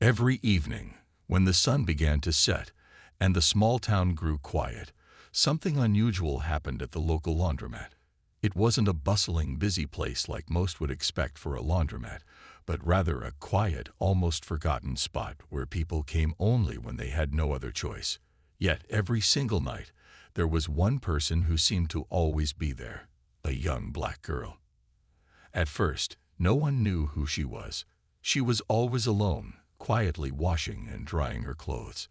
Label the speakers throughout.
Speaker 1: Every evening, when the sun began to set and the small town grew quiet, something unusual happened at the local laundromat. It wasn't a bustling, busy place like most would expect for a laundromat, but rather a quiet, almost forgotten spot where people came only when they had no other choice. Yet every single night, there was one person who seemed to always be there, a young black girl. At first, no one knew who she was. She was always alone, quietly washing and drying her clothes.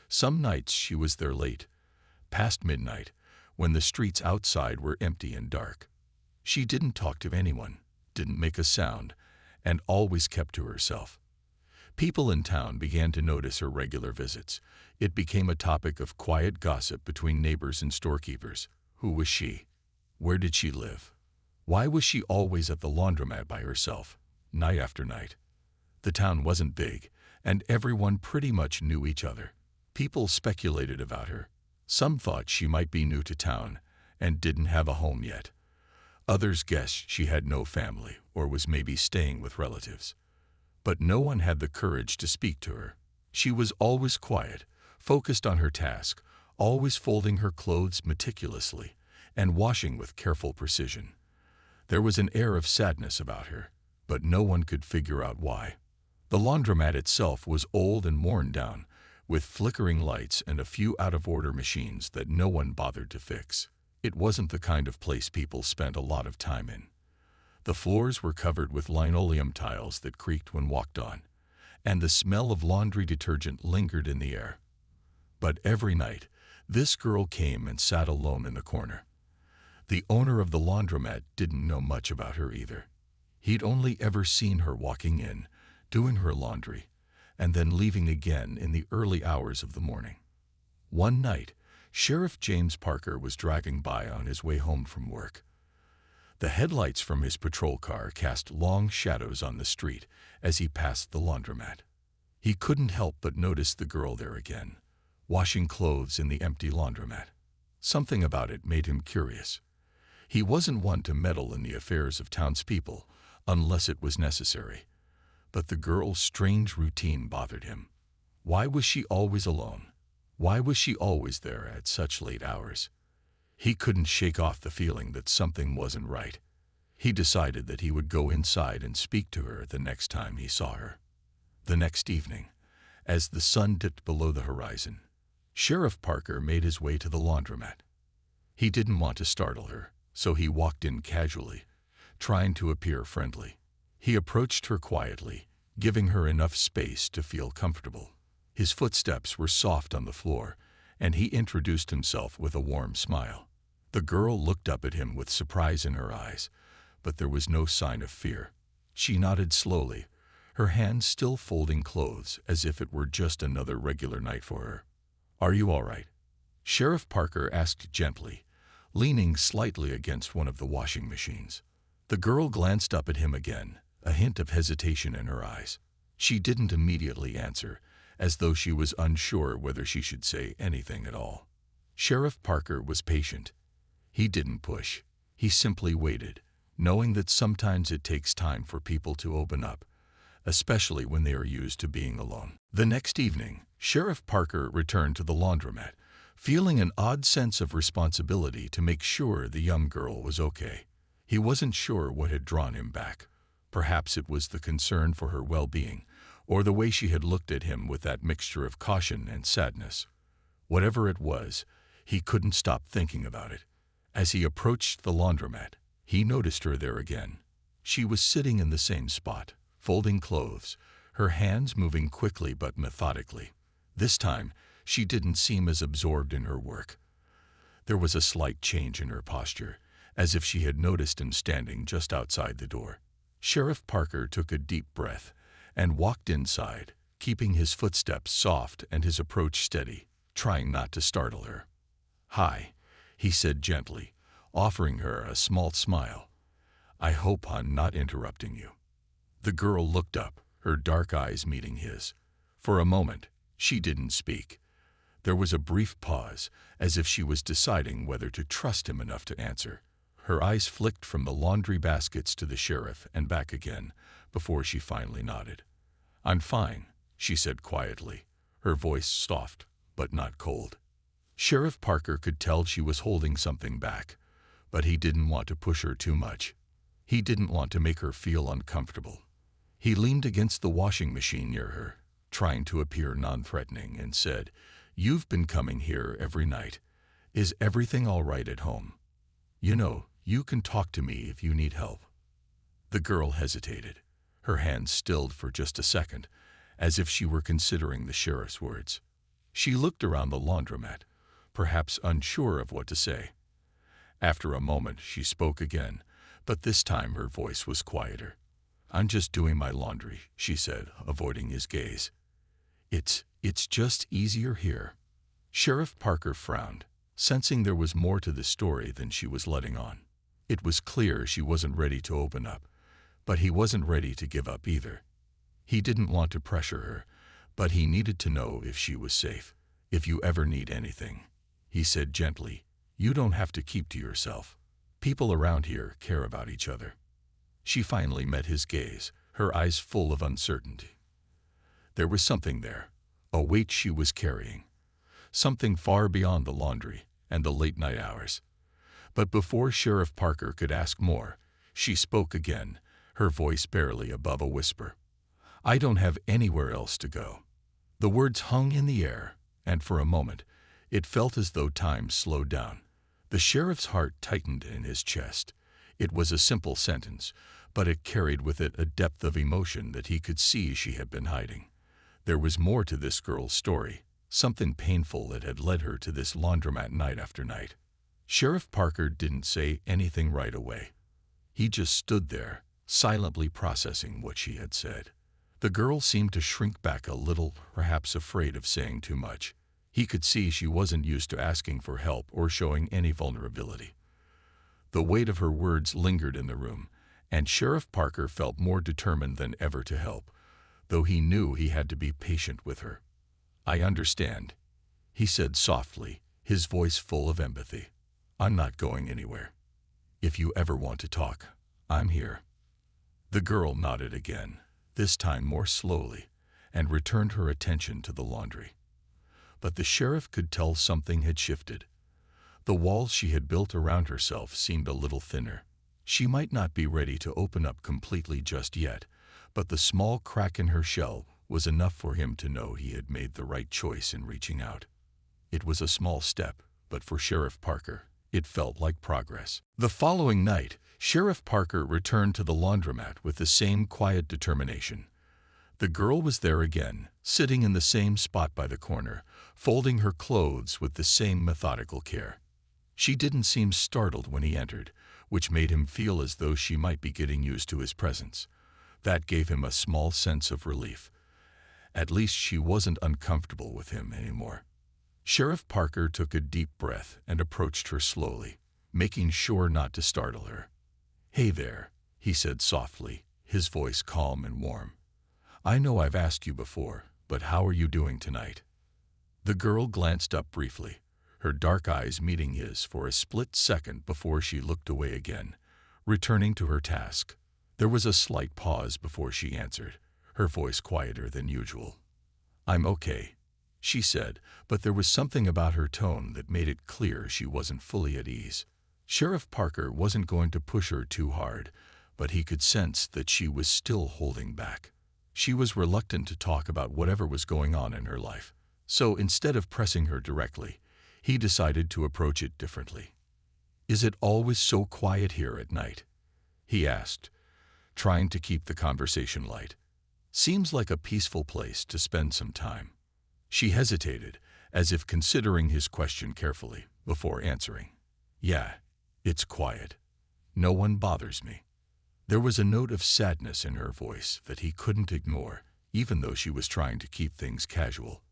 Speaker 1: Some nights she was there late, past midnight, when the streets outside were empty and dark. She didn't talk to anyone, didn't make a sound, and always kept to herself. People in town began to notice her regular visits. It became a topic of quiet gossip between neighbors and storekeepers. Who was she? Where did she live? Why was she always at the laundromat by herself, night after night? The town wasn't big, and everyone pretty much knew each other. People speculated about her. Some thought she might be new to town and didn't have a home yet. Others guessed she had no family or was maybe staying with relatives. But no one had the courage to speak to her. She was always quiet, focused on her task, always folding her clothes meticulously and washing with careful precision. There was an air of sadness about her, but no one could figure out why. The laundromat itself was old and worn down, with flickering lights and a few out-of-order machines that no one bothered to fix. It wasn't the kind of place people spent a lot of time in. The floors were covered with linoleum tiles that creaked when walked on, and the smell of laundry detergent lingered in the air. But every night, this girl came and sat alone in the corner. The owner of the laundromat didn't know much about her either. He'd only ever seen her walking in, doing her laundry, and then leaving again in the early hours of the morning. One night, Sheriff James Parker was driving by on his way home from work. The headlights from his patrol car cast long shadows on the street as he passed the laundromat. He couldn't help but notice the girl there again, washing clothes in the empty laundromat. Something about it made him curious. He wasn't one to meddle in the affairs of townspeople unless it was necessary. But the girl's strange routine bothered him. Why was she always alone? Why was she always there at such late hours? He couldn't shake off the feeling that something wasn't right. He decided that he would go inside and speak to her the next time he saw her. The next evening, as the sun dipped below the horizon, Sheriff Parker made his way to the laundromat. He didn't want to startle her, so he walked in casually, trying to appear friendly. He approached her quietly, giving her enough space to feel comfortable. His footsteps were soft on the floor, and he introduced himself with a warm smile. The girl looked up at him with surprise in her eyes, but there was no sign of fear. She nodded slowly, her hands still folding clothes as if it were just another regular night for her. "Are you all right?" Sheriff Parker asked gently, leaning slightly against one of the washing machines. The girl glanced up at him again, a hint of hesitation in her eyes. She didn't immediately answer, as though she was unsure whether she should say anything at all. Sheriff Parker was patient. He didn't push. He simply waited, knowing that sometimes it takes time for people to open up, especially when they are used to being alone. The next evening, Sheriff Parker returned to the laundromat, feeling an odd sense of responsibility to make sure the young girl was okay. He wasn't sure what had drawn him back. Perhaps it was the concern for her well-being, or the way she had looked at him with that mixture of caution and sadness. Whatever it was, he couldn't stop thinking about it. As he approached the laundromat, he noticed her there again. She was sitting in the same spot, folding clothes, her hands moving quickly but methodically. This time, she didn't seem as absorbed in her work. There was a slight change in her posture, as if she had noticed him standing just outside the door. Sheriff Parker took a deep breath and walked inside, keeping his footsteps soft and his approach steady, trying not to startle her. "Hi," he said gently, offering her a small smile. "I hope I'm not interrupting you." The girl looked up, her dark eyes meeting his. For a moment, she didn't speak. There was a brief pause, as if she was deciding whether to trust him enough to answer. Her eyes flicked from the laundry baskets to the sheriff and back again, before she finally nodded. "I'm fine," she said quietly, her voice soft but not cold. Sheriff Parker could tell she was holding something back, but he didn't want to push her too much. He didn't want to make her feel uncomfortable. He leaned against the washing machine near her, trying to appear non-threatening, and said, "You've been coming here every night. Is everything all right at home? You know, you can talk to me if you need help." The girl hesitated. Her hands stilled for just a second, as if she were considering the sheriff's words. She looked around the laundromat, perhaps unsure of what to say. After a moment, she spoke again, but this time her voice was quieter. "I'm just doing my laundry," she said, avoiding his gaze. It's just easier here." Sheriff Parker frowned, sensing there was more to the story than she was letting on. It was clear she wasn't ready to open up, but he wasn't ready to give up either. He didn't want to pressure her, but he needed to know if she was safe. "If you ever need anything," he said gently, "you don't have to keep to yourself. People around here care about each other." She finally met his gaze, her eyes full of uncertainty. There was something there, a weight she was carrying, something far beyond the laundry and the late-night hours. But before Sheriff Parker could ask more, she spoke again, her voice barely above a whisper. "I don't have anywhere else to go." The words hung in the air, and for a moment, it felt as though time slowed down. The sheriff's heart tightened in his chest. It was a simple sentence, but it carried with it a depth of emotion that he could see she had been hiding. There was more to this girl's story, something painful that had led her to this laundromat night after night. Sheriff Parker didn't say anything right away. He just stood there, silently processing what she had said. The girl seemed to shrink back a little, perhaps afraid of saying too much. He could see she wasn't used to asking for help or showing any vulnerability. The weight of her words lingered in the room, and Sheriff Parker felt more determined than ever to help, though he knew he had to be patient with her. "I understand," he said softly, his voice full of empathy. "I'm not going anywhere. If you ever want to talk, I'm here." The girl nodded again, this time more slowly, and returned her attention to the laundry. But the sheriff could tell something had shifted. The walls she had built around herself seemed a little thinner. She might not be ready to open up completely just yet, but the small crack in her shell was enough for him to know he had made the right choice in reaching out. It was a small step, but for Sheriff Parker, it felt like progress. The following night, Sheriff Parker returned to the laundromat with the same quiet determination. The girl was there again, sitting in the same spot by the corner, folding her clothes with the same methodical care. She didn't seem startled when he entered, which made him feel as though she might be getting used to his presence. That gave him a small sense of relief. At least she wasn't uncomfortable with him anymore. Sheriff Parker took a deep breath and approached her slowly, making sure not to startle her. "Hey there," he said softly, his voice calm and warm. "I know I've asked you before, but how are you doing tonight?" The girl glanced up briefly, her dark eyes meeting his for a split second before she looked away again, returning to her task. There was a slight pause before she answered, her voice quieter than usual. "I'm okay," she said, but there was something about her tone that made it clear she wasn't fully at ease. Sheriff Parker wasn't going to push her too hard, but he could sense that she was still holding back. She was reluctant to talk about whatever was going on in her life, so instead of pressing her directly, he decided to approach it differently. "Is it always so quiet here at night?" he asked, trying to keep the conversation light. "Seems like a peaceful place to spend some time." She hesitated, as if considering his question carefully, before answering. "Yeah, it's quiet. No one bothers me." There was a note of sadness in her voice that he couldn't ignore, even though she was trying to keep things casual.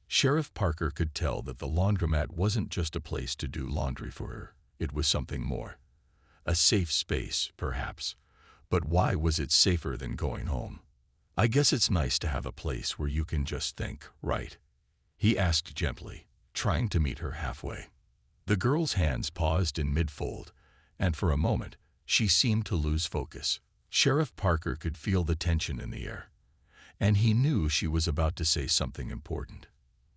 Speaker 1: Sheriff Parker could tell that the laundromat wasn't just a place to do laundry for her. It was something more. A safe space, perhaps. But why was it safer than going home? "I guess it's nice to have a place where you can just think, right?" he asked gently, trying to meet her halfway. The girl's hands paused in mid-fold, and for a moment, she seemed to lose focus. Sheriff Parker could feel the tension in the air. and he knew she was about to say something important.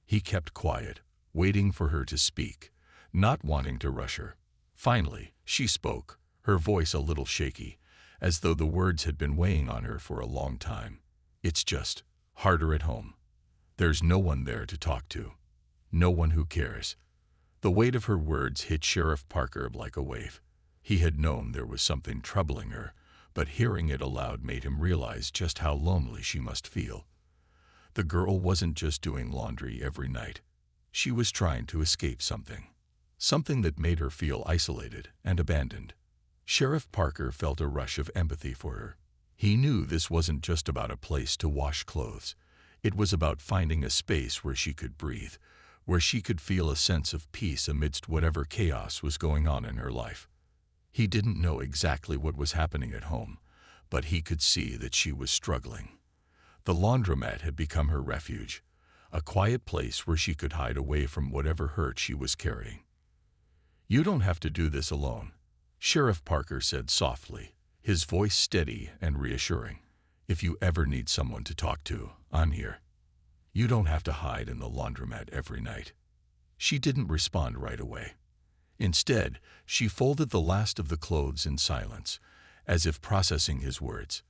Speaker 1: He kept quiet, waiting for her to speak, not wanting to rush her. Finally, she spoke, her voice a little shaky, as though the words had been weighing on her for a long time. "It's just harder at home. There's no one there to talk to. No one who cares." The weight of her words hit Sheriff Parker like a wave. He had known there was something troubling her, but hearing it aloud made him realize just how lonely she must feel. The girl wasn't just doing laundry every night. She was trying to escape something. Something that made her feel isolated and abandoned. Sheriff Parker felt a rush of empathy for her. He knew this wasn't just about a place to wash clothes. It was about finding a space where she could breathe, where she could feel a sense of peace amidst whatever chaos was going on in her life. He didn't know exactly what was happening at home, but he could see that she was struggling. The laundromat had become her refuge, a quiet place where she could hide away from whatever hurt she was carrying. "You don't have to do this alone," Sheriff Parker said softly, his voice steady and reassuring. "If you ever need someone to talk to, I'm here. You don't have to hide in the laundromat every night." She didn't respond right away. Instead, she folded the last of the clothes in silence, as if processing his words.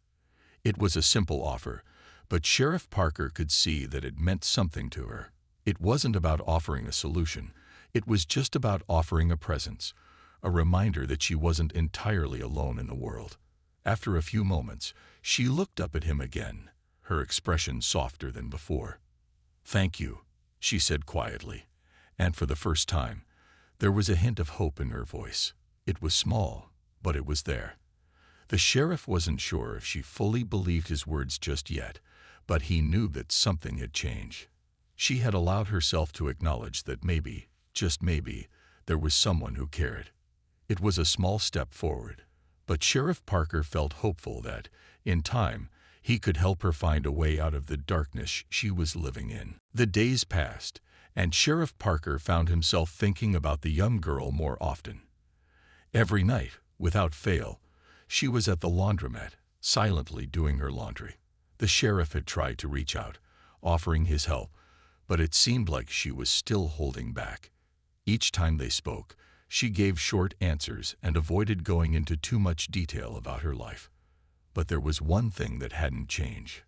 Speaker 1: It was a simple offer, but Sheriff Parker could see that it meant something to her. It wasn't about offering a solution. It was just about offering a presence, a reminder that she wasn't entirely alone in the world. After a few moments, she looked up at him again, her expression softer than before. "Thank you," she said quietly, and for the first time, there was a hint of hope in her voice. It was small, but it was there. The sheriff wasn't sure if she fully believed his words just yet, but he knew that something had changed. She had allowed herself to acknowledge that maybe, just maybe, there was someone who cared. It was a small step forward, but Sheriff Parker felt hopeful that, in time, he could help her find a way out of the darkness she was living in. The days passed, and Sheriff Parker found himself thinking about the young girl more often. Every night, without fail, she was at the laundromat, silently doing her laundry. The sheriff had tried to reach out, offering his help, but it seemed like she was still holding back. Each time they spoke, she gave short answers and avoided going into too much detail about her life. But there was one thing that hadn't changed: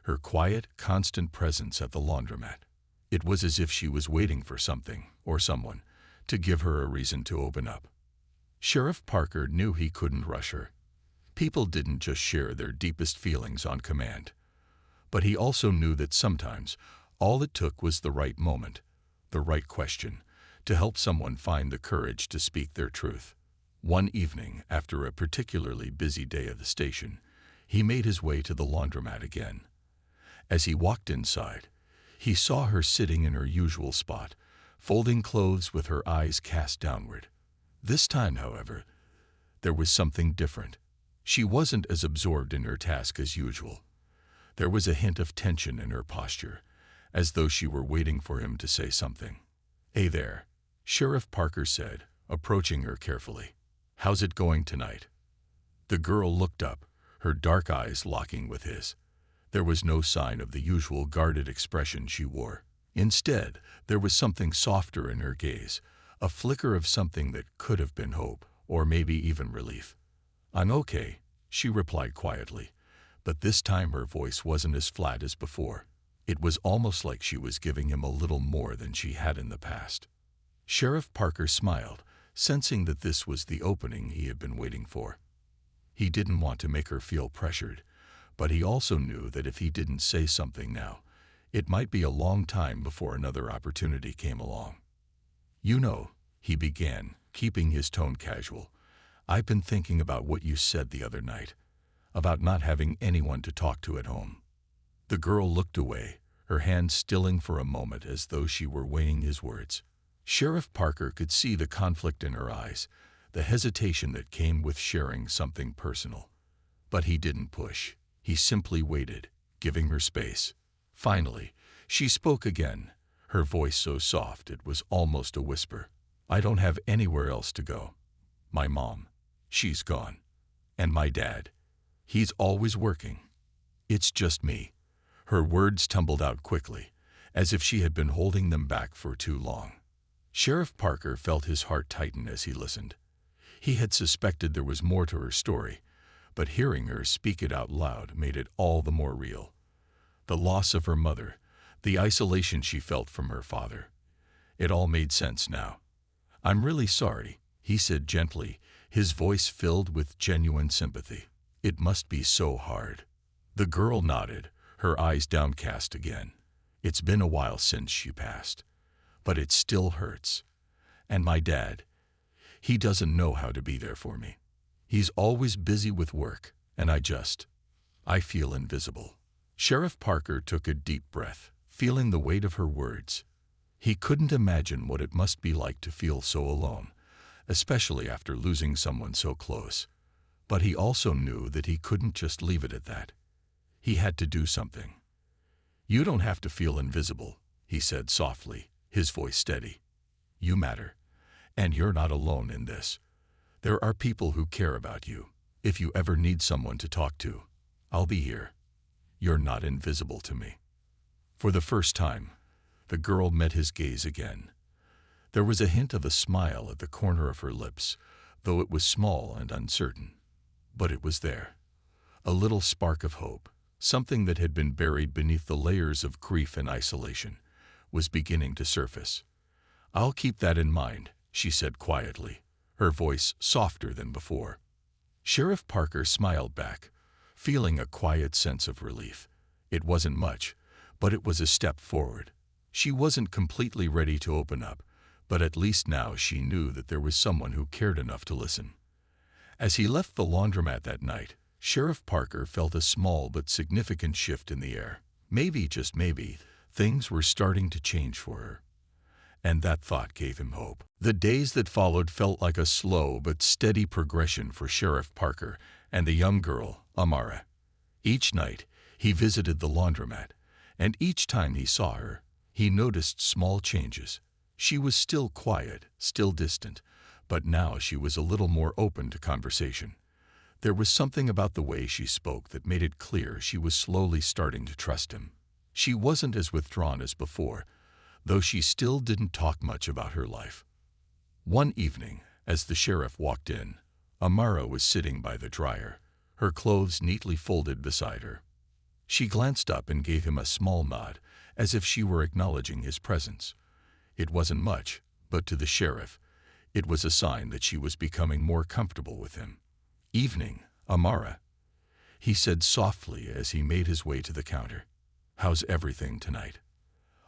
Speaker 1: her quiet, constant presence at the laundromat. It was as if she was waiting for something, or someone, to give her a reason to open up. Sheriff Parker knew he couldn't rush her. People didn't just share their deepest feelings on command. But he also knew that sometimes all it took was the right moment, the right question, to help someone find the courage to speak their truth. One evening, after a particularly busy day at the station, he made his way to the laundromat again. As he walked inside, he saw her sitting in her usual spot, folding clothes with her eyes cast downward. This time, however, there was something different. She wasn't as absorbed in her task as usual. There was a hint of tension in her posture, as though she were waiting for him to say something. "Hey there," Sheriff Parker said, approaching her carefully. "How's it going tonight?" The girl looked up, her dark eyes locking with his. There was no sign of the usual guarded expression she wore. Instead, there was something softer in her gaze, a flicker of something that could have been hope, or maybe even relief. "I'm okay," she replied quietly, but this time her voice wasn't as flat as before. It was almost like she was giving him a little more than she had in the past. Sheriff Parker smiled, sensing that this was the opening he had been waiting for. He didn't want to make her feel pressured, but he also knew that if he didn't say something now, it might be a long time before another opportunity came along. "You know," he began, keeping his tone casual, "I've been thinking about what you said the other night, about not having anyone to talk to at home." The girl looked away, her hand stilling for a moment as though she were weighing his words. Sheriff Parker could see the conflict in her eyes, the hesitation that came with sharing something personal. But he didn't push. He simply waited, giving her space. Finally, she spoke again, her voice so soft it was almost a whisper. "I don't have anywhere else to go. My mom, she's gone. And my dad, he's always working. It's just me." Her words tumbled out quickly, as if she had been holding them back for too long. Sheriff Parker felt his heart tighten as he listened. He had suspected there was more to her story, but hearing her speak it out loud made it all the more real. The loss of her mother, the isolation she felt from her father. It all made sense now. "I'm really sorry," he said gently, his voice filled with genuine sympathy. "It must be so hard." The girl nodded, her eyes downcast again. "It's been a while since she passed, but it still hurts. And my dad, he doesn't know how to be there for me. He's always busy with work, and I feel invisible." Sheriff Parker took a deep breath, feeling the weight of her words. He couldn't imagine what it must be like to feel so alone, especially after losing someone so close. But he also knew that he couldn't just leave it at that. He had to do something. "You don't have to feel invisible," he said softly, his voice steady. "You matter, and you're not alone in this. There are people who care about you. If you ever need someone to talk to, I'll be here. You're not invisible to me." For the first time, the girl met his gaze again. There was a hint of a smile at the corner of her lips, though it was small and uncertain. But it was there. A little spark of hope, something that had been buried beneath the layers of grief and isolation, was beginning to surface. "I'll keep that in mind," she said quietly, her voice softer than before. Sheriff Parker smiled back, feeling a quiet sense of relief. It wasn't much, but it was a step forward. She wasn't completely ready to open up, but at least now she knew that there was someone who cared enough to listen. As he left the laundromat that night, Sheriff Parker felt a small but significant shift in the air. Maybe, just maybe, things were starting to change for her. And that thought gave him hope. The days that followed felt like a slow but steady progression for Sheriff Parker and the young girl, Amara. Each night, he visited the laundromat, and each time he saw her, he noticed small changes. She was still quiet, still distant, but now she was a little more open to conversation. There was something about the way she spoke that made it clear she was slowly starting to trust him. She wasn't as withdrawn as before, though she still didn't talk much about her life. One evening, as the sheriff walked in, Amara was sitting by the dryer, her clothes neatly folded beside her. She glanced up and gave him a small nod, as if she were acknowledging his presence. It wasn't much, but to the sheriff, it was a sign that she was becoming more comfortable with him. "Evening, Amara," he said softly as he made his way to the counter. "How's everything tonight?"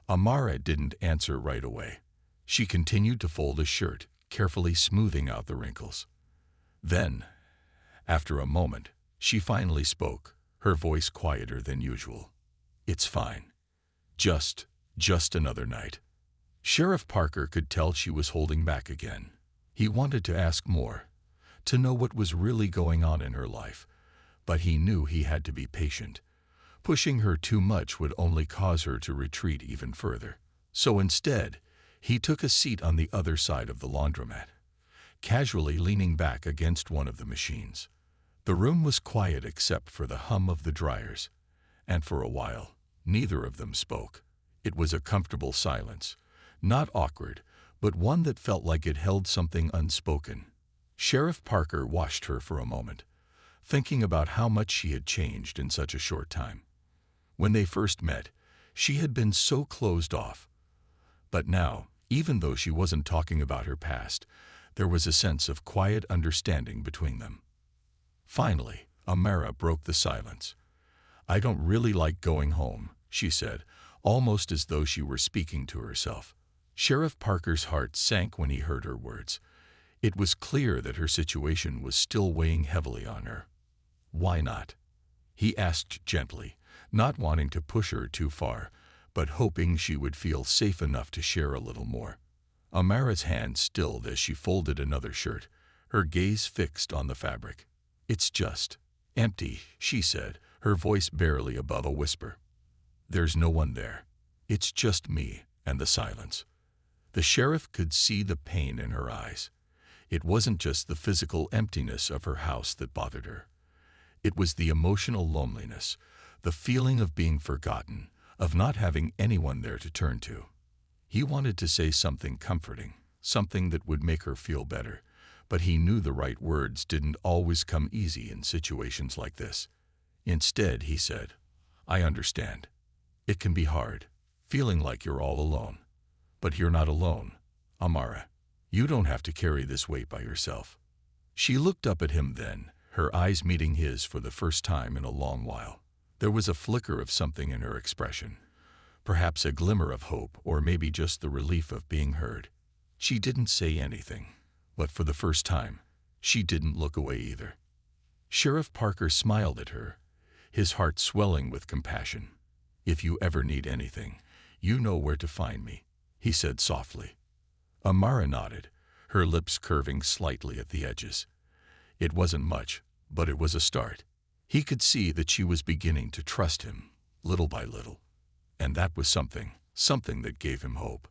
Speaker 1: Amara didn't answer right away. She continued to fold a shirt, carefully smoothing out the wrinkles. Then, after a moment, she finally spoke, her voice quieter than usual. "It's fine. Just another night." Sheriff Parker could tell she was holding back again. He wanted to ask more, to know what was really going on in her life, but he knew he had to be patient. Pushing her too much would only cause her to retreat even further. So instead, he took a seat on the other side of the laundromat, casually leaning back against one of the machines. The room was quiet except for the hum of the dryers, and for a while, neither of them spoke. It was a comfortable silence, not awkward, but one that felt like it held something unspoken. Sheriff Parker watched her for a moment, thinking about how much she had changed in such a short time. When they first met, she had been so closed off. But now, even though she wasn't talking about her past, there was a sense of quiet understanding between them. Finally, Amara broke the silence. "I don't really like going home," she said, almost as though she were speaking to herself. Sheriff Parker's heart sank when he heard her words. It was clear that her situation was still weighing heavily on her. "Why not?" he asked gently, not wanting to push her too far, but hoping she would feel safe enough to share a little more. Amara's hand stilled as she folded another shirt, her gaze fixed on the fabric. "It's just empty," she said, her voice barely above a whisper. "There's no one there. It's just me and the silence." The sheriff could see the pain in her eyes. It wasn't just the physical emptiness of her house that bothered her. It was the emotional loneliness, the feeling of being forgotten, of not having anyone there to turn to. He wanted to say something comforting, something that would make her feel better, but he knew the right words didn't always come easy in situations like this. Instead, he said, "I understand. It can be hard, feeling like you're all alone. But you're not alone, Amara. You don't have to carry this weight by yourself." She looked up at him then, her eyes meeting his for the first time in a long while. There was a flicker of something in her expression, perhaps a glimmer of hope, or maybe just the relief of being heard. She didn't say anything, but for the first time, she didn't look away either. Sheriff Parker smiled at her, his heart swelling with compassion. "If you ever need anything, you know where to find me," he said softly. Amara nodded, her lips curving slightly at the edges. It wasn't much, but it was a start. He could see that she was beginning to trust him, little by little. And that was something that gave him hope.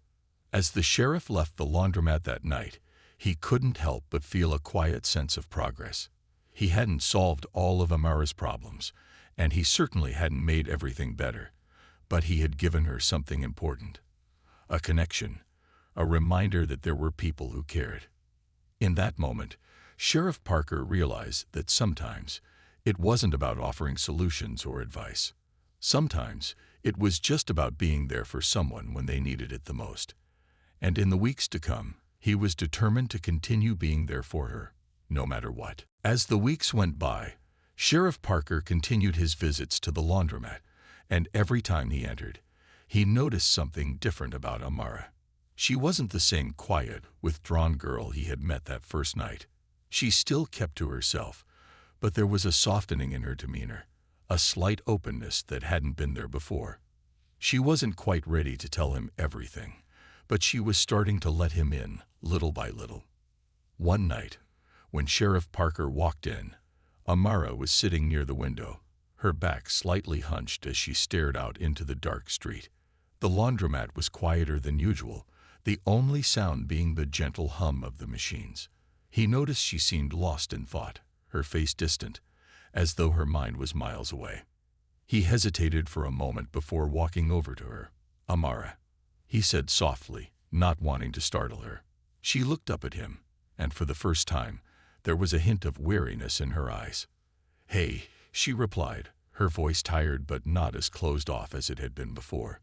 Speaker 1: As the sheriff left the laundromat that night, he couldn't help but feel a quiet sense of progress. He hadn't solved all of Amara's problems, and he certainly hadn't made everything better, but he had given her something important. A connection, a reminder that there were people who cared. In that moment, Sheriff Parker realized that sometimes it wasn't about offering solutions or advice. Sometimes it was just about being there for someone when they needed it the most. And in the weeks to come, he was determined to continue being there for her, no matter what. As the weeks went by, Sheriff Parker continued his visits to the laundromat, and every time he entered, he noticed something different about Amara. She wasn't the same quiet, withdrawn girl he had met that first night. She still kept to herself, but there was a softening in her demeanor, a slight openness that hadn't been there before. She wasn't quite ready to tell him everything, but she was starting to let him in, little by little. One night, when Sheriff Parker walked in, Amara was sitting near the window, her back slightly hunched as she stared out into the dark street. The laundromat was quieter than usual, the only sound being the gentle hum of the machines. He noticed she seemed lost in thought, her face distant, as though her mind was miles away. He hesitated for a moment before walking over to her. "Amara," he said softly, not wanting to startle her. She looked up at him, and for the first time, there was a hint of weariness in her eyes. "Hey," she replied, her voice tired but not as closed off as it had been before.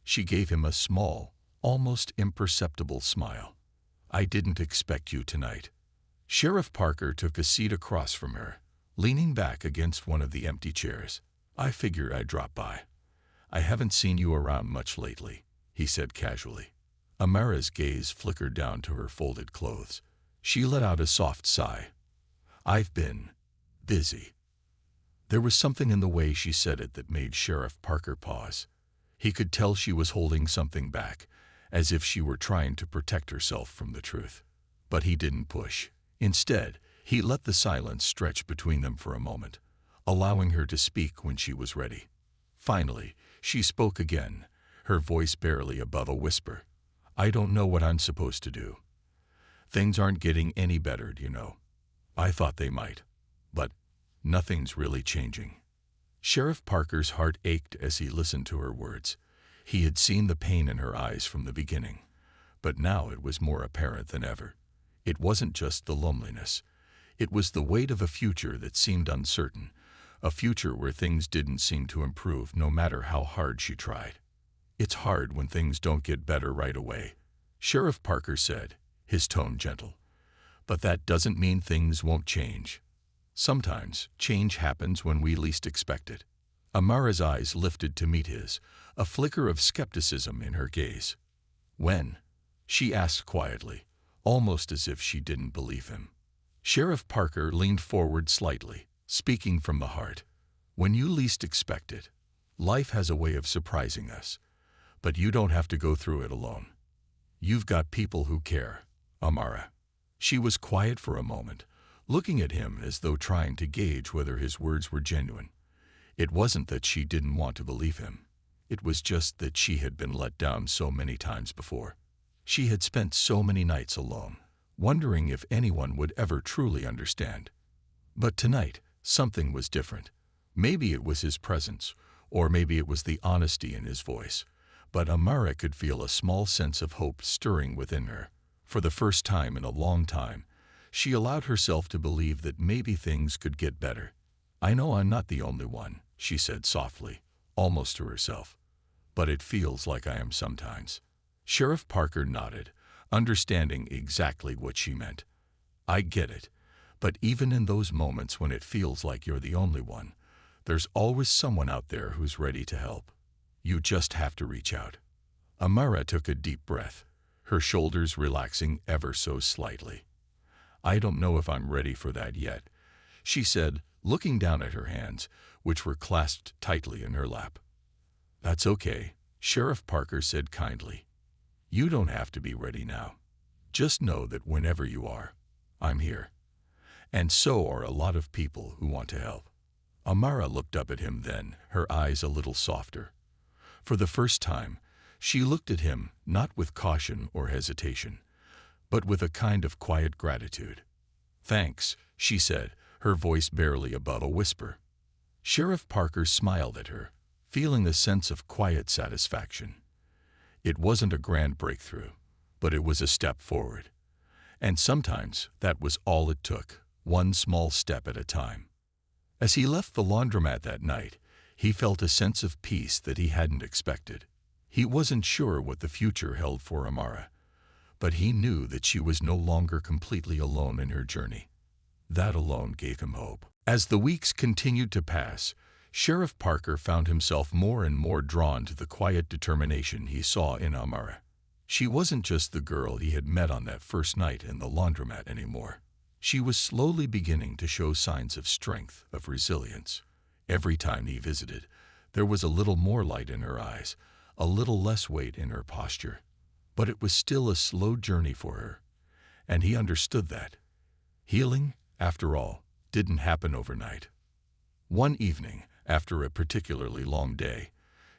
Speaker 1: She gave him a small, almost imperceptible smile. "I didn't expect you tonight." Sheriff Parker took a seat across from her, leaning back against one of the empty chairs. "I figured I'd drop by. I haven't seen you around much lately," he said casually. Amara's gaze flickered down to her folded clothes. She let out a soft sigh. "I've been busy." There was something in the way she said it that made Sheriff Parker pause. He could tell she was holding something back, as if she were trying to protect herself from the truth. But he didn't push. Instead, he let the silence stretch between them for a moment, allowing her to speak when she was ready. Finally, she spoke again, her voice barely above a whisper. "I don't know what I'm supposed to do. Things aren't getting any better, you know. I thought they might, but nothing's really changing." Sheriff Parker's heart ached as he listened to her words. He had seen the pain in her eyes from the beginning, but now it was more apparent than ever. It wasn't just the loneliness. It was the weight of a future that seemed uncertain, a future where things didn't seem to improve no matter how hard she tried. "It's hard when things don't get better right away," Sheriff Parker said, his tone gentle. "But that doesn't mean things won't change. Sometimes change happens when we least expect it." Amara's eyes lifted to meet his, a flicker of skepticism in her gaze. "When?" she asked quietly, almost as if she didn't believe him. Sheriff Parker leaned forward slightly, speaking from the heart. "When you least expect it. Life has a way of surprising us, but you don't have to go through it alone. You've got people who care, Amara." She was quiet for a moment, looking at him as though trying to gauge whether his words were genuine. It wasn't that she didn't want to believe him. It was just that she had been let down so many times before. She had spent so many nights alone, wondering if anyone would ever truly understand. But tonight, something was different. Maybe it was his presence, or maybe it was the honesty in his voice, but Amara could feel a small sense of hope stirring within her. For the first time in a long time, she allowed herself to believe that maybe things could get better. "I know I'm not the only one," she said softly, almost to herself, "but it feels like I am sometimes." Sheriff Parker nodded, understanding exactly what she meant. "I get it, but even in those moments when it feels like you're the only one, there's always someone out there who's ready to help. You just have to reach out." Amara took a deep breath, her shoulders relaxing ever so slightly. "I don't know if I'm ready for that yet," she said, looking down at her hands, which were clasped tightly in her lap. "That's okay," Sheriff Parker said kindly. "You don't have to be ready now. Just know that whenever you are, I'm here. And so are a lot of people who want to help." Amara looked up at him then, her eyes a little softer. For the first time, she looked at him not with caution or hesitation, but with a kind of quiet gratitude. "Thanks," she said, her voice barely above a whisper. Sheriff Parker smiled at her, feeling a sense of quiet satisfaction. It wasn't a grand breakthrough, but it was a step forward. And sometimes that was all it took, one small step at a time. As he left the laundromat that night, he felt a sense of peace that he hadn't expected. He wasn't sure what the future held for Amara, but he knew that she was no longer completely alone in her journey. That alone gave him hope. As the weeks continued to pass, Sheriff Parker found himself more and more drawn to the quiet determination he saw in Amara. She wasn't just the girl he had met on that first night in the laundromat anymore. She was slowly beginning to show signs of strength, of resilience. Every time he visited, there was a little more light in her eyes, a little less weight in her posture. But it was still a slow journey for her, and he understood that. Healing, after all, didn't happen overnight. One evening, after a particularly long day,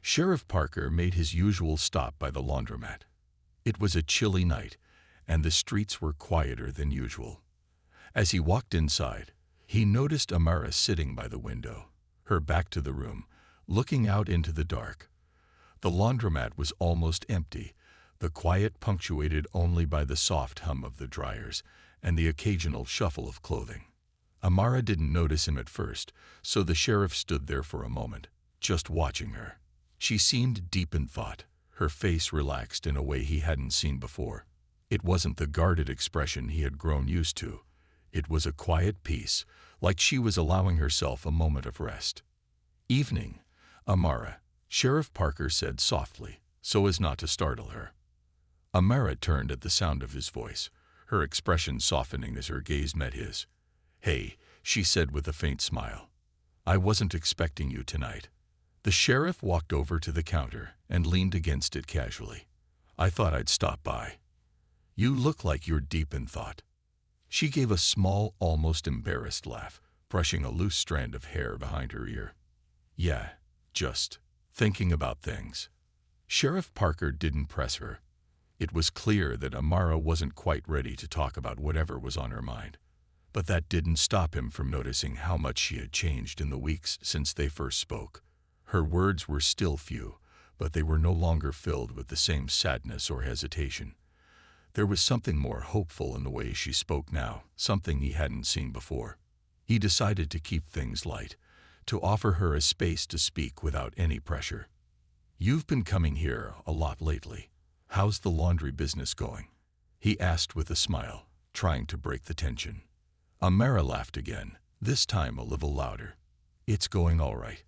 Speaker 1: Sheriff Parker made his usual stop by the laundromat. It was a chilly night, and the streets were quieter than usual. As he walked inside, he noticed Amara sitting by the window, her back to the room, looking out into the dark. The laundromat was almost empty, the quiet punctuated only by the soft hum of the dryers and the occasional shuffle of clothing. Amara didn't notice him at first, so the sheriff stood there for a moment, just watching her. She seemed deep in thought, her face relaxed in a way he hadn't seen before. It wasn't the guarded expression he had grown used to. It was a quiet peace, like she was allowing herself a moment of rest. "Evening, Amara," Sheriff Parker said softly, so as not to startle her. Amara turned at the sound of his voice, her expression softening as her gaze met his. "Hey," she said with a faint smile. "I wasn't expecting you tonight." The sheriff walked over to the counter and leaned against it casually. "I thought I'd stop by. You look like you're deep in thought." She gave a small, almost embarrassed laugh, brushing a loose strand of hair behind her ear. "Yeah, just thinking about things." Sheriff Parker didn't press her. It was clear that Amara wasn't quite ready to talk about whatever was on her mind. But that didn't stop him from noticing how much she had changed in the weeks since they first spoke. Her words were still few, but they were no longer filled with the same sadness or hesitation. There was something more hopeful in the way she spoke now, something he hadn't seen before. He decided to keep things light, to offer her a space to speak without any pressure. "You've been coming here a lot lately. How's the laundry business going?" he asked with a smile, trying to break the tension. Amara laughed again, this time a little louder. "It's going all right.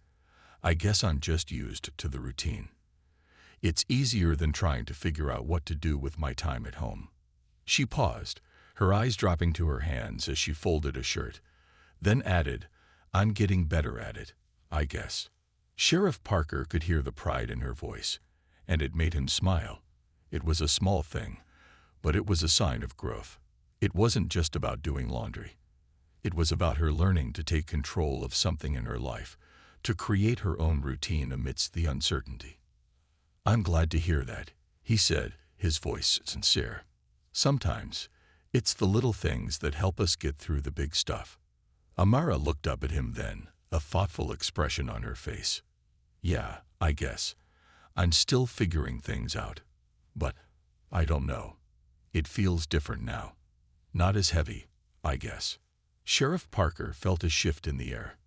Speaker 1: I guess I'm just used to the routine. It's easier than trying to figure out what to do with my time at home." She paused, her eyes dropping to her hands as she folded a shirt, then added, "I'm getting better at it, I guess." Sheriff Parker could hear the pride in her voice, and it made him smile. It was a small thing, but it was a sign of growth. It wasn't just about doing laundry. It was about her learning to take control of something in her life, to create her own routine amidst the uncertainty. "I'm glad to hear that," he said, his voice sincere. "Sometimes, it's the little things that help us get through the big stuff." Amara looked up at him then, a thoughtful expression on her face. Yeah, I guess. I'm still figuring things out. But I don't know. It feels different now. Not as heavy, I guess. Sheriff Parker felt a shift in the air.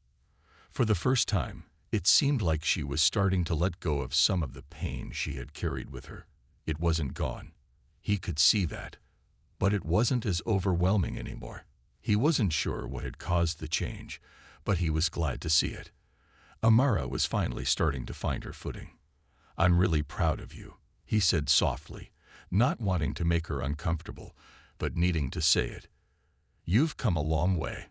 Speaker 1: For the first time, it seemed like she was starting to let go of some of the pain she had carried with her. It wasn't gone. He could see that. But it wasn't as overwhelming anymore. He wasn't sure what had caused the change, but he was glad to see it. Amara was finally starting to find her footing. I'm really proud of you, he said softly, not wanting to make her uncomfortable, but needing to say it. You've come a long way.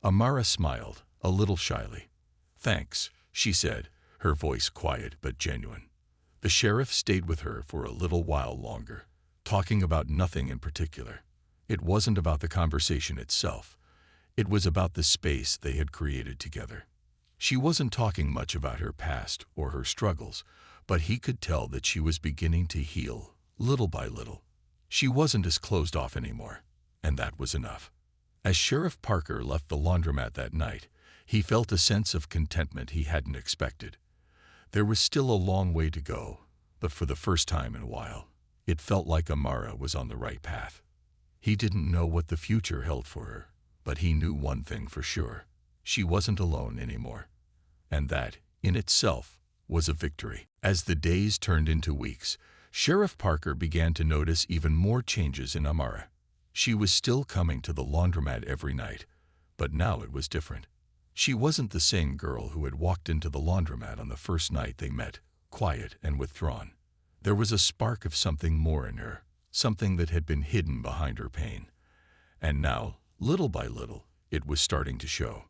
Speaker 1: Amara smiled, a little shyly. Thanks, she said, her voice quiet but genuine. The sheriff stayed with her for a little while longer, talking about nothing in particular. It wasn't about the conversation itself. It was about the space they had created together. She wasn't talking much about her past or her struggles, but he could tell that she was beginning to heal, little by little. She wasn't as closed off anymore, and that was enough. As Sheriff Parker left the laundromat that night, he felt a sense of contentment he hadn't expected. There was still a long way to go, but for the first time in a while, it felt like Amara was on the right path. He didn't know what the future held for her, but he knew one thing for sure. She wasn't alone anymore. And that, in itself, was a victory. As the days turned into weeks, Sheriff Parker began to notice even more changes in Amara. She was still coming to the laundromat every night, but now it was different. She wasn't the same girl who had walked into the laundromat on the first night they met, quiet and withdrawn. There was a spark of something more in her, something that had been hidden behind her pain. And now, little by little, it was starting to show.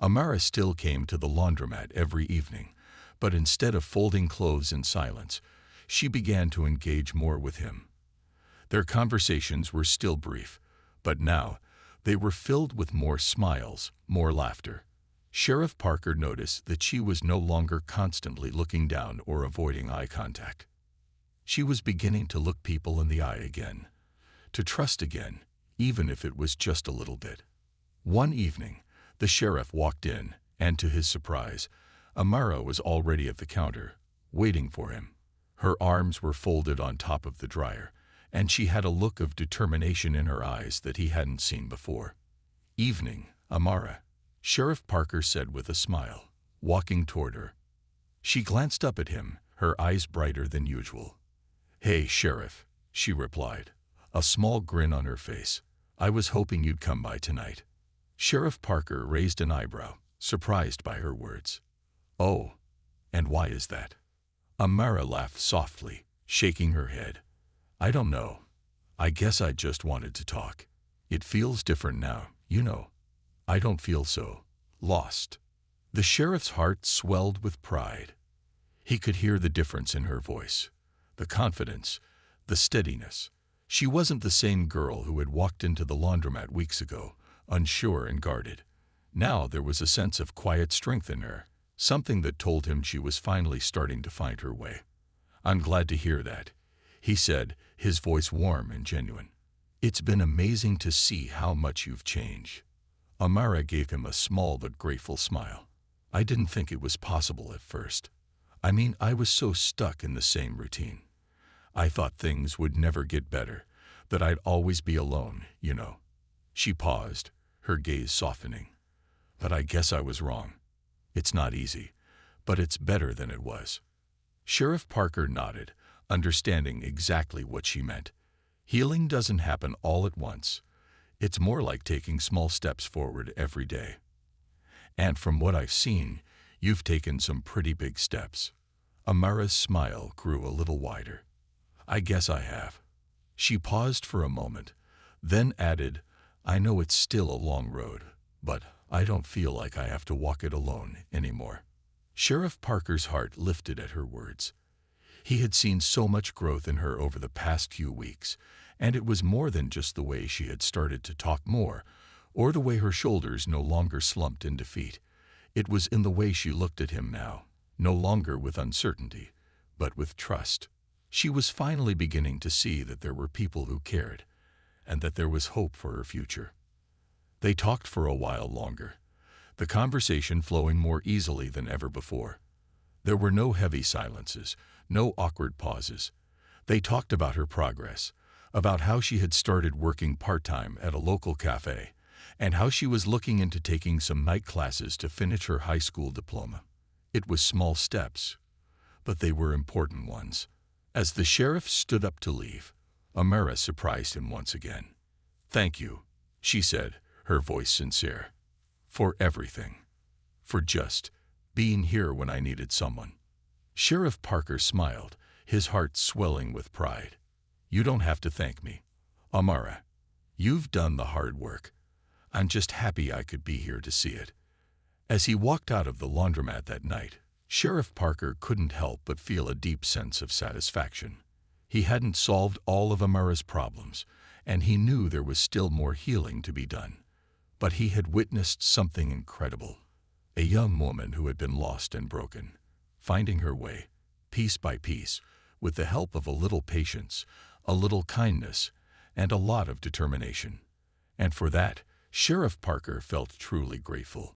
Speaker 1: Amara still came to the laundromat every evening, but instead of folding clothes in silence, she began to engage more with him. Their conversations were still brief, but now they were filled with more smiles, more laughter. Sheriff Parker noticed that she was no longer constantly looking down or avoiding eye contact. She was beginning to look people in the eye again, to trust again, even if it was just a little bit. One evening, the sheriff walked in, and to his surprise, Amara was already at the counter, waiting for him. Her arms were folded on top of the dryer, and she had a look of determination in her eyes that he hadn't seen before. Evening, Amara, Sheriff Parker said with a smile, walking toward her. She glanced up at him, her eyes brighter than usual. Hey, Sheriff, she replied, a small grin on her face. I was hoping you'd come by tonight. Sheriff Parker raised an eyebrow, surprised by her words. Oh, and why is that? Amara laughed softly, shaking her head. I don't know. I guess I just wanted to talk. It feels different now, you know. I don't feel so lost. The sheriff's heart swelled with pride. He could hear the difference in her voice, the confidence, the steadiness. She wasn't the same girl who had walked into the laundromat weeks ago, unsure and guarded. Now there was a sense of quiet strength in her, something that told him she was finally starting to find her way. I'm glad to hear that, he said, his voice warm and genuine. It's been amazing to see how much you've changed. Amara gave him a small but grateful smile. I didn't think it was possible at first. I mean, I was so stuck in the same routine. I thought things would never get better, that I'd always be alone, you know. She paused, her gaze softening. But I guess I was wrong. It's not easy, but it's better than it was. Sheriff Parker nodded, understanding exactly what she meant. Healing doesn't happen all at once. It's more like taking small steps forward every day. And from what I've seen, you've taken some pretty big steps. Amara's smile grew a little wider. I guess I have. She paused for a moment, then added, I know it's still a long road, but I don't feel like I have to walk it alone anymore. Sheriff Parker's heart lifted at her words. He had seen so much growth in her over the past few weeks, and it was more than just the way she had started to talk more, or the way her shoulders no longer slumped in defeat. It was in the way she looked at him now, no longer with uncertainty, but with trust. She was finally beginning to see that there were people who cared, and that there was hope for her future. They talked for a while longer, the conversation flowing more easily than ever before. There were no heavy silences, no awkward pauses. They talked about her progress, about how she had started working part-time at a local cafe, and how she was looking into taking some night classes to finish her high school diploma. It was small steps, but they were important ones. As the sheriff stood up to leave, Amara surprised him once again. "Thank you," she said, her voice sincere, "for everything. For just being here when I needed someone." Sheriff Parker smiled, his heart swelling with pride. "You don't have to thank me, Amara. You've done the hard work. I'm just happy I could be here to see it." As he walked out of the laundromat that night, Sheriff Parker couldn't help but feel a deep sense of satisfaction. He hadn't solved all of Amara's problems, and he knew there was still more healing to be done. But he had witnessed something incredible. A young woman who had been lost and broken, finding her way, piece by piece, with the help of a little patience, a little kindness, and a lot of determination. And for that, Sheriff Parker felt truly grateful.